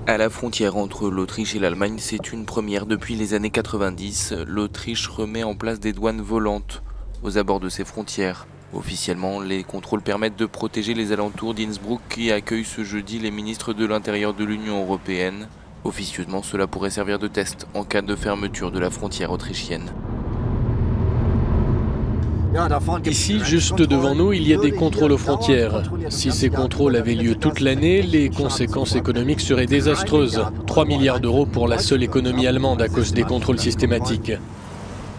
À la frontière entre l'Autriche et l'Allemagne, c'est une première depuis les années 90. L'Autriche remet en place des douanes volantes aux abords de ses frontières. Officiellement, les contrôles permettent de protéger les alentours d'Innsbruck qui accueille ce jeudi les ministres de l'Intérieur de l'Union européenne. Officieusement, cela pourrait servir de test en cas de fermeture de la frontière autrichienne. Ici, juste devant nous, il y a des contrôles aux frontières. Si ces contrôles avaient lieu toute l'année, les conséquences économiques seraient désastreuses. 3 milliards d'euros pour la seule économie allemande à cause des contrôles systématiques.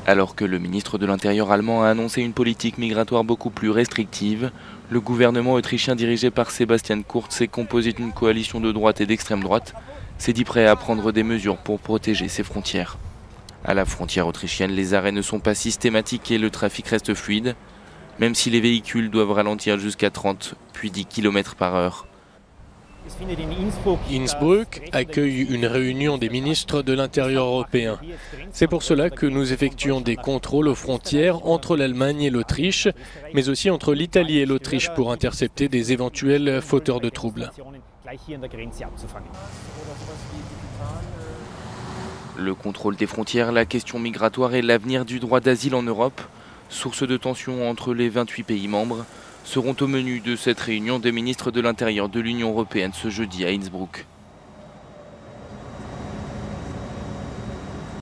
Alors que le ministre de l'Intérieur allemand a annoncé une politique migratoire beaucoup plus restrictive, le gouvernement autrichien dirigé par Sebastian Kurz et composé d'une coalition de droite et d'extrême droite s'est dit prêt à prendre des mesures pour protéger ses frontières. À la frontière autrichienne, les arrêts ne sont pas systématiques et le trafic reste fluide, même si les véhicules doivent ralentir jusqu'à 30 puis 10 km par heure. Innsbruck accueille une réunion des ministres de l'Intérieur européen. C'est pour cela que nous effectuons des contrôles aux frontières entre l'Allemagne et l'Autriche, mais aussi entre l'Italie et l'Autriche pour intercepter des éventuels fauteurs de troubles. Le contrôle des frontières, la question migratoire et l'avenir du droit d'asile en Europe, source de tensions entre les 28 pays membres, seront au menu de cette réunion des ministres de l'Intérieur de l'Union européenne ce jeudi à Innsbruck.